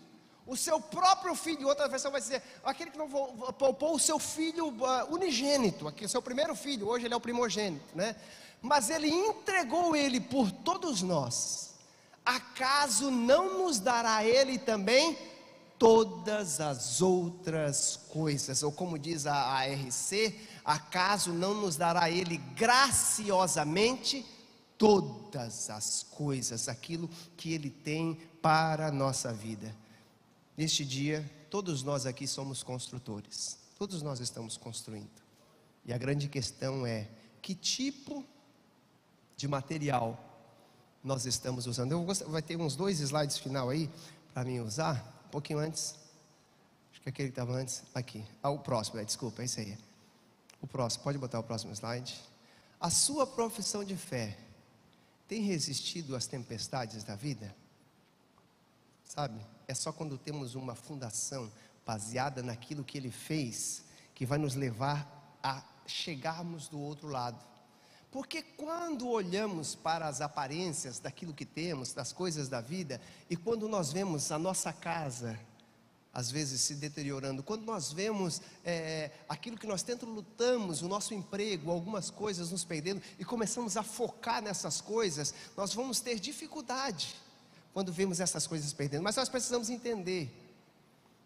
o seu próprio filho. Outra versão vai dizer: aquele que não poupou o seu filho unigênito, aqui, o seu primeiro filho. Hoje ele é o primogênito, né? Mas ele entregou ele por todos nós. Acaso não nos dará ele também todas as outras coisas? Ou como diz a ARC: acaso não nos dará ele graciosamente todas as coisas, aquilo que ele tem para a nossa vida? Neste dia, todos nós aqui somos construtores, todos nós estamos construindo, e a grande questão é: que tipo de material nós estamos usando? Vai ter uns 2 slides final aí para mim usar. Um pouquinho antes, acho que aquele que estava antes, aqui, o próximo, desculpa, é esse aí, o próximo, pode botar o próximo slide. A sua profissão de fé tem resistido às tempestades da vida? Sabe, é só quando temos uma fundação baseada naquilo que ele fez, que vai nos levar a chegarmos do outro lado. Porque quando olhamos para as aparências daquilo que temos, das coisas da vida, e quando nós vemos a nossa casa às vezes se deteriorando, quando nós vemos aquilo que nós tanto lutamos, o nosso emprego, algumas coisas nos perdendo, e começamos a focar nessas coisas, nós vamos ter dificuldade quando vemos essas coisas perdendo. Mas nós precisamos entender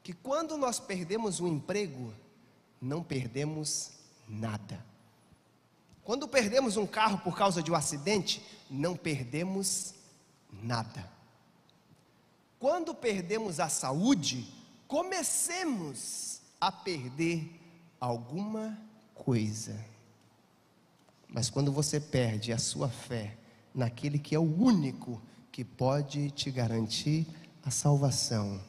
que quando nós perdemos um emprego, não perdemos nada. Quando perdemos um carro por causa de um acidente, não perdemos nada. Quando perdemos a saúde, comecemos a perder alguma coisa. Mas quando você perde a sua fé naquele que é o único que pode te garantir a salvação,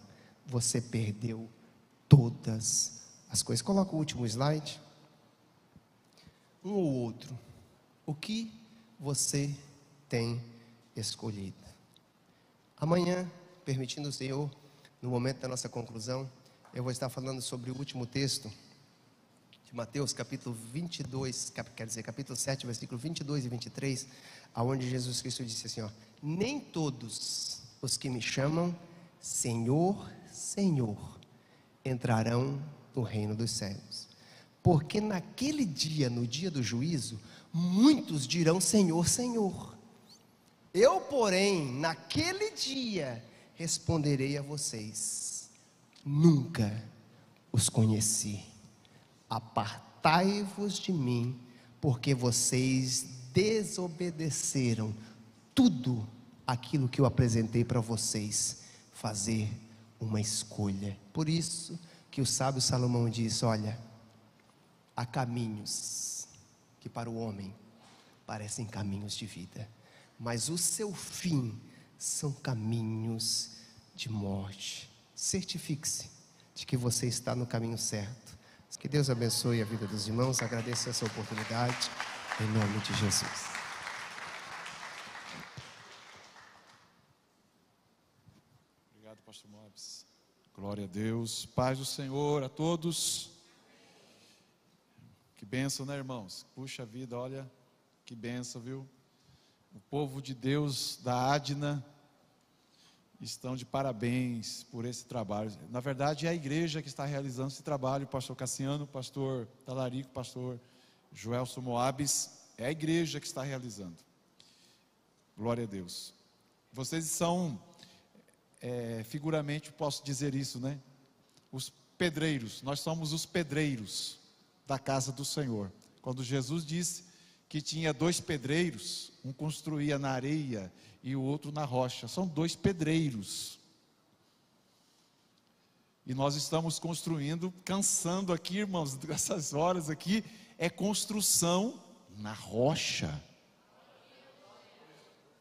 você perdeu todas as coisas. Coloca o último slide. Um ou outro. O que você tem escolhido? Amanhã, permitindo o Senhor, no momento da nossa conclusão, eu vou estar falando sobre o último texto de Mateus, capítulo 22, capítulo 7, versículo 22 e 23, aonde Jesus Cristo disse assim, nem todos os que me chamam Senhor, Senhor, entrarão no reino dos céus, porque naquele dia, no dia do juízo, muitos dirão Senhor, Senhor. Eu, porém, naquele dia, responderei a vocês, nunca os conheci. Apartai-vos de mim, porque vocês desobedeceram tudo aquilo que eu apresentei para vocês, fazer uma escolha. Por isso que o sábio Salomão diz, olha, há caminhos que para o homem parecem caminhos de vida, mas o seu fim são caminhos de morte. Certifique-se de que você está no caminho certo. Que Deus abençoe a vida dos irmãos. Agradeço essa oportunidade, em nome de Jesus. Obrigado, pastor Mobs. Glória a Deus. Paz do Senhor a todos. Que bênção, né, irmãos? Puxa vida, olha, que bênção, viu? O povo de Deus da Adna estão de parabéns por esse trabalho. Na verdade, é a igreja que está realizando esse trabalho. O pastor Cassiano, o pastor Talarico, o pastor Joelson Moabes. É a igreja que está realizando. Glória a Deus. Vocês são, figuramente posso dizer isso, né? Os pedreiros. Nós somos os pedreiros da casa do Senhor. Quando Jesus disse que tinha 2 pedreiros, um construía na areia e o outro na rocha. São 2 pedreiros. E nós estamos construindo, cansando aqui, irmãos, essas horas aqui, é construção na rocha.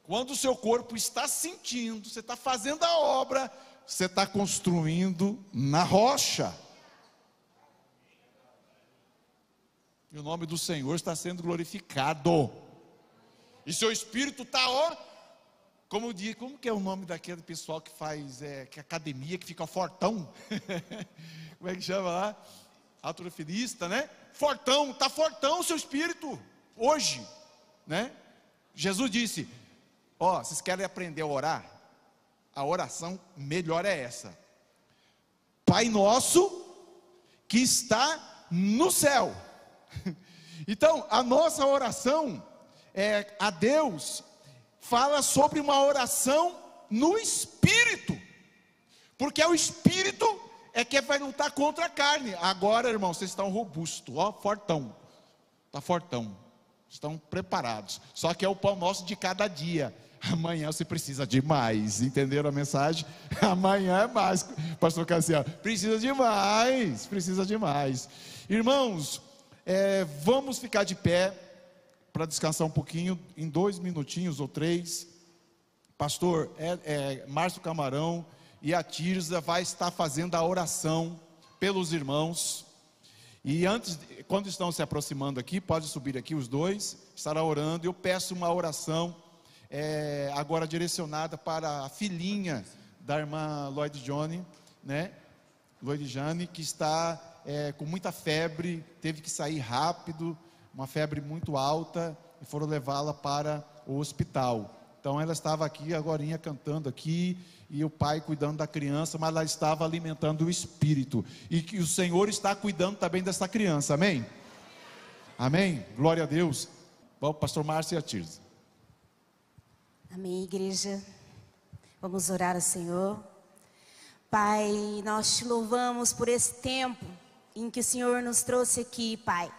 Quando o seu corpo está sentindo, você está fazendo a obra, você está construindo na rocha. E o nome do Senhor está sendo glorificado. E seu espírito está, como que é o nome daquele pessoal que faz que academia, que fica fortão? Como é que chama lá? Halterofilista, né? Fortão, está fortão o seu espírito, hoje, né? Jesus disse, vocês querem aprender a orar? A oração melhor é essa. Pai nosso, que está no céu. Então, a nossa oração a Deus fala sobre uma oração no Espírito, porque é o Espírito que vai lutar contra a carne. Agora, irmão, vocês estão robustos, fortão, está fortão, estão preparados, só que é o pão nosso de cada dia. Amanhã você precisa de mais, entenderam a mensagem? Amanhã é mais, pastor Cassiano, precisa de mais, irmãos. Vamos ficar de pé para descansar um pouquinho, em 2 minutinhos ou 3. Pastor Márcio Camarão e a Tirza vai estar fazendo a oração pelos irmãos. E quando estão se aproximando aqui, pode subir aqui os dois, estará orando. Eu peço uma oração agora direcionada para a filhinha da irmã Lloyd Jane, né? Lloyd Jane, que está com muita febre, teve que sair rápido, uma febre muito alta, e foram levá-la para o hospital. Então ela estava aqui agorinha cantando aqui, e o pai cuidando da criança, mas ela estava alimentando o espírito, e que o Senhor está cuidando também dessa criança, amém? Amém? Glória a Deus. Bom, pastor Márcio e a Tirza. Amém, igreja. Vamos orar ao Senhor. Pai, nós te louvamos por esse tempo em que o Senhor nos trouxe aqui, Pai,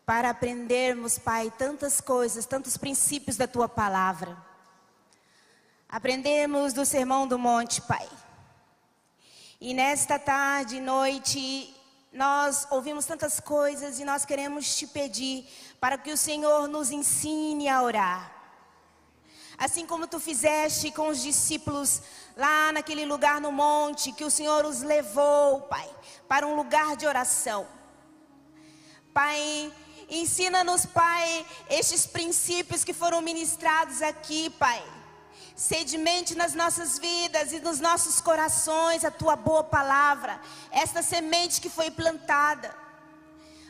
para aprendermos, Pai, tantas coisas, tantos princípios da Tua Palavra. Aprendemos do Sermão do Monte, Pai, E nesta tarde e noite, nós ouvimos tantas coisas e nós queremos te pedir para que o Senhor nos ensine a orar. Assim como tu fizeste com os discípulos lá naquele lugar no monte, que o Senhor os levou, Pai, para um lugar de oração. Pai, ensina-nos, Pai, estes princípios que foram ministrados aqui, Pai. Sedimente nas nossas vidas e nos nossos corações a tua boa palavra, esta semente que foi plantada.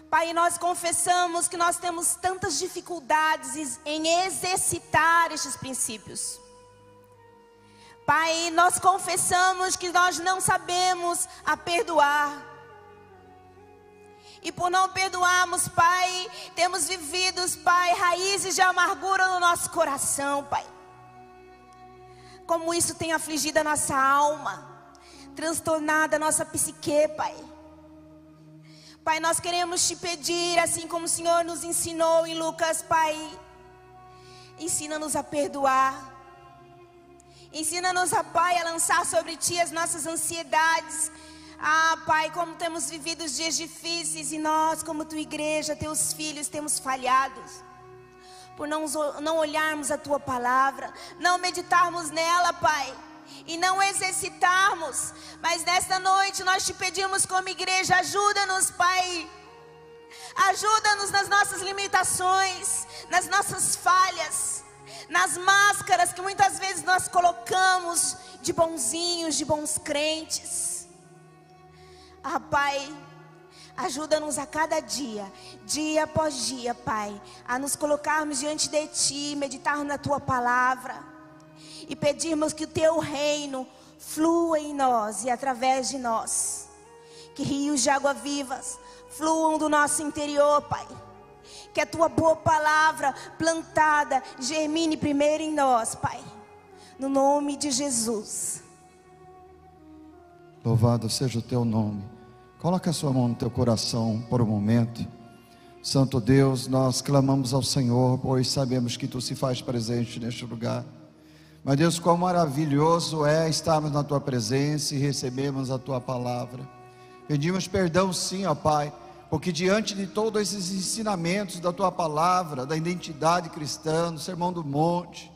Pai, nós confessamos que nós temos tantas dificuldades em exercitar estes princípios. Pai, nós confessamos que nós não sabemos a perdoar. E por não perdoarmos, Pai, temos vivido, Pai, raízes de amargura no nosso coração, Pai. Como isso tem afligido a nossa alma, transtornado a nossa psique, Pai. Pai, nós queremos te pedir, assim como o Senhor nos ensinou em Lucas, Pai, ensina-nos a perdoar. Ensina-nos, Pai, a lançar sobre Ti as nossas ansiedades. Pai, como temos vivido os dias difíceis e nós, como Tua igreja, Teus filhos, temos falhado. Por não olharmos a Tua palavra, não meditarmos nela, Pai. E não exercitarmos, mas nesta noite nós te pedimos como igreja, ajuda-nos, Pai, ajuda-nos nas nossas limitações, nas nossas falhas, nas máscaras que muitas vezes nós colocamos de bonzinhos, de bons crentes. Pai, ajuda-nos a cada dia, dia após dia, Pai, a nos colocarmos diante de Ti, meditarmos na Tua palavra e pedirmos que o Teu reino flua em nós e através de nós. Que rios de água vivas fluam do nosso interior, Pai. Que a Tua boa palavra plantada germine primeiro em nós, Pai. No nome de Jesus. Louvado seja o Teu nome. Coloca a sua mão no teu coração por um momento. Santo Deus, nós clamamos ao Senhor, pois sabemos que Tu se faz presente neste lugar. Mas Deus, quão maravilhoso é estarmos na Tua presença e recebermos a Tua palavra. Pedimos perdão sim, ó Pai, porque diante de todos esses ensinamentos da Tua palavra, da identidade cristã, do Sermão do Monte,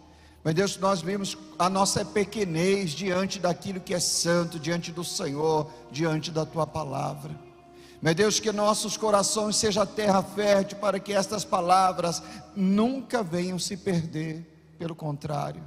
mas Deus, nós vimos a nossa pequenez diante daquilo que é santo, diante do Senhor, diante da Tua palavra. Meu Deus, que nossos corações sejam terra fértil para que estas palavras nunca venham se perder, pelo contrário,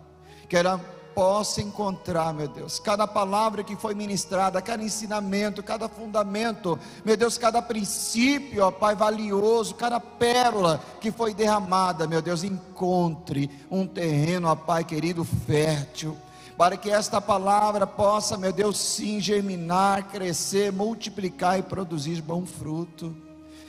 que ela possa encontrar, meu Deus, cada palavra que foi ministrada, cada ensinamento, cada fundamento, meu Deus, cada princípio, ó Pai, valioso, cada pérola que foi derramada, meu Deus, encontre um terreno, ó Pai querido, fértil, para que esta palavra possa, meu Deus, sim, germinar, crescer, multiplicar e produzir bom fruto.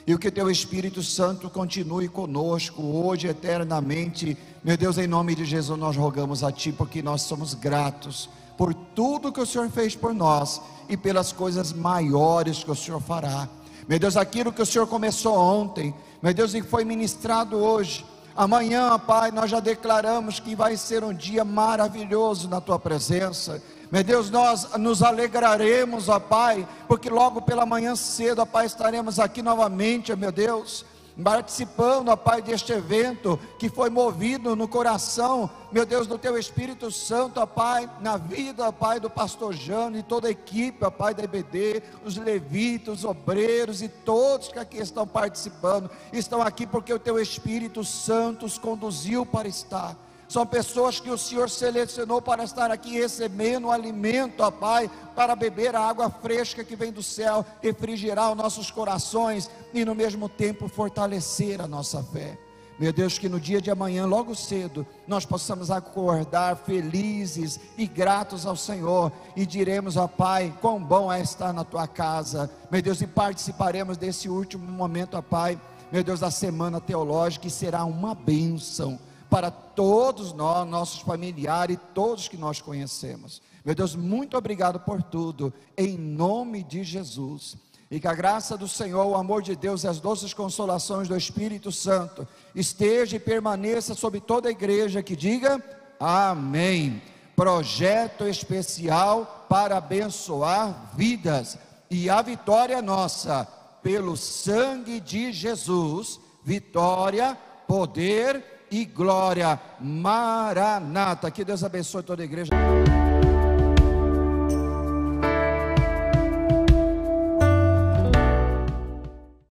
E o que Teu Espírito Santo continue conosco hoje, eternamente. Meu Deus, em nome de Jesus nós rogamos a Ti, porque nós somos gratos por tudo que o Senhor fez por nós e pelas coisas maiores que o Senhor fará. Meu Deus, aquilo que o Senhor começou ontem, meu Deus, e foi ministrado hoje, amanhã, Pai, nós já declaramos que vai ser um dia maravilhoso na Tua presença. Meu Deus, nós nos alegraremos, ó Pai, porque logo pela manhã cedo, ó Pai, estaremos aqui novamente, ó meu Deus, participando, ó Pai, deste evento que foi movido no coração, meu Deus, do Teu Espírito Santo, ó Pai, na vida, ó Pai, do pastor Jânio e toda a equipe, ó Pai, da EBD, os levitas, os obreiros e todos que aqui estão participando, estão aqui porque o Teu Espírito Santo os conduziu para estar. São pessoas que o Senhor selecionou para estar aqui recebendo o alimento, ó Pai, para beber a água fresca que vem do céu, refrigerar os nossos corações e no mesmo tempo fortalecer a nossa fé. Meu Deus, que no dia de amanhã, logo cedo, nós possamos acordar felizes e gratos ao Senhor e diremos, ó Pai, quão bom é estar na Tua casa, meu Deus, e participaremos desse último momento, ó Pai, meu Deus, da semana teológica, que será uma bênção para todos nós, nossos familiares e todos que nós conhecemos. Meu Deus, muito obrigado por tudo, em nome de Jesus. E que a graça do Senhor, o amor de Deus e as doces consolações do Espírito Santo esteja e permaneça sobre toda a igreja que diga amém. projeto especial para abençoar vidas. E a vitória é nossa, pelo sangue de Jesus. Vitória, poder e glória. Maranata. Que Deus abençoe toda a igreja.